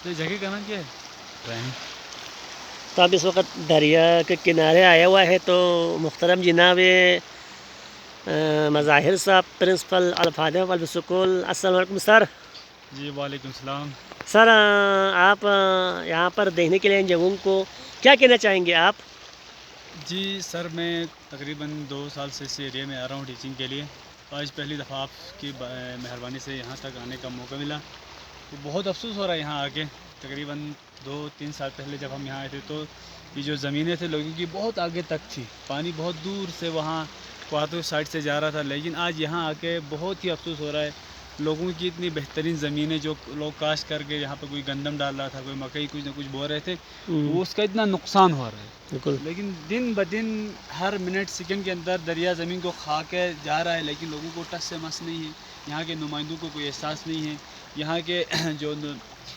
تو جگہ کا نام کیا ہے؟ رحیم۔ تو آپ اس وقت دریا کے کنارے آیا ہوا ہے تو محترم جناب مظاہر صاحب پرنسپل الفاظ قلب سکول، السلام علیکم سر۔ جی وعلیکم السلام۔ سر آپ یہاں پر دیکھنے کے لیے ان جگہوں کو کیا کہنا چاہیں گے آپ؟ جی سر، میں تقریباً 2 سال سے اس ایریا میں آ رہا ہوں ٹیچنگ کے لیے۔ آج پہلی دفعہ آپ کی مہربانی سے یہاں تک آنے کا موقع ملا، تو بہت افسوس ہو رہا ہے یہاں آ کے۔ تقریباً 2-3 سال پہلے جب ہم یہاں آئے تھے تو یہ جو زمینیں تھے لوگوں کی بہت آگے تک تھی، پانی بہت دور سے وہاں کواتو سائڈ سے جا رہا تھا، لیکن آج یہاں آ کے بہت ہی افسوس ہو رہا ہے۔ لوگوں کی اتنی بہترین زمینیں جو لوگ کاشت کر کے یہاں پہ کوئی گندم ڈال رہا تھا، کوئی مکئی کچھ نہ کچھ بو رہے تھے، وہ اس کا اتنا نقصان ہو رہا ہے۔ بالکل لیکن دن بدن ہر منٹ سیکنڈ کے اندر دریا زمین کو کھا کے جا رہا ہے، لیکن لوگوں کو ٹس سے مس نہیں ہے، یہاں کے نمائندوں کو کوئی احساس نہیں ہے، یہاں کے جو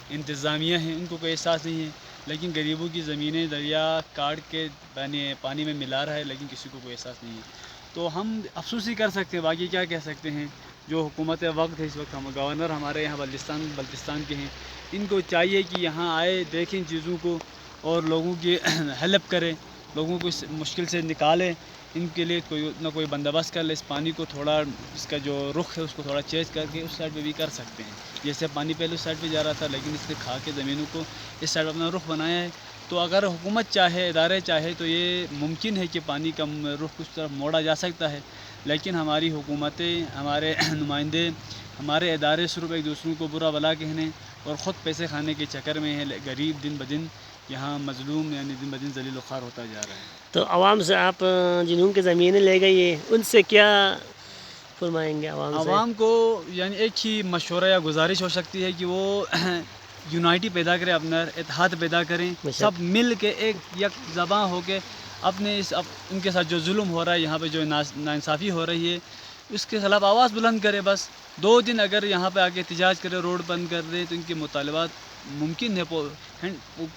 انتظامیہ ہیں ان کو کوئی احساس نہیں ہے، لیکن غریبوں کی زمینیں دریا کاٹ کے پانی میں ملا رہا ہے، لیکن کسی کو کوئی احساس نہیں ہے۔ تو ہم افسوس ہی کر سکتے ہیں، باقی کیا کہہ سکتے ہیں۔ جو حکومت وقت ہے اس وقت، ہم گورنر ہمارے یہاں بلتستان کے ہیں، ان کو چاہیے کہ یہاں آئے، دیکھیں چیزوں کو اور لوگوں کی ہیلپ کریں، لوگوں کو اس مشکل سے نکالیں، ان کے لیے کوئی نہ کوئی بندوبست کر لے، اس پانی کو تھوڑا اس کا جو رخ ہے اس کو تھوڑا چینج کر کے اس سائڈ پہ بھی کر سکتے ہیں۔ جیسے پانی پہلے اس سائڈ پہ جا رہا تھا، لیکن اس نے کھا کے زمینوں کو اس سائڈ اپنا رخ بنایا ہے۔ تو اگر حکومت چاہے، ادارے چاہے تو یہ ممکن ہے کہ پانی کا رخ کچھ طرف موڑا جا سکتا ہے، لیکن ہماری حکومتیں، ہمارے نمائندے، ہمارے ادارے صرف ایک دوسروں کو برا بھلا کہنے اور خود پیسے کھانے کے چکر میں ہیں۔ غریب دن بدن یہاں مظلوم، یعنی دن بدن ذلیل و خوار ہوتا جا رہا ہے۔ تو عوام سے آپ جنہوں کی زمینیں لے گئی ان سے کیا فرمائیں گے عوام سے؟ عوام کو یعنی ایک ہی مشورہ یا گزارش ہو سکتی ہے کہ وہ یونائٹی پیدا کریں، اپنا اتحاد پیدا کریں، سب مل کے ایک یک زباں ہو کے اپنے ان کے ساتھ جو ظلم ہو رہا ہے، یہاں پہ جو ناانصافی ہو رہی ہے، اس کے خلاف آواز بلند کرے۔ بس 2 دن اگر یہاں پہ آ کے احتجاج کرے، روڈ بند کر دیں، تو ان کے مطالبات ممکن ہے،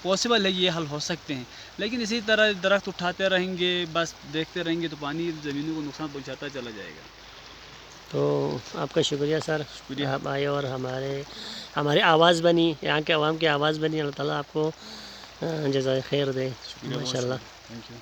پاسبل ہے، یہ حل ہو سکتے ہیں۔ لیکن اسی طرح درخت اٹھاتے رہیں گے، بس دیکھتے رہیں گے، تو پانی زمینوں کو نقصان پہنچاتا چلا جائے گا۔ تو آپ کا شکریہ سر، شکریہ۔ آپ آئے اور ہماری آواز بنی، یہاں کے عوام کی آواز بنی۔ اللہ تعالیٰ آپ کو جزائے خیر دے، شکریہ بہت ماشاء اللہ۔ شکریہ، تھینک یو۔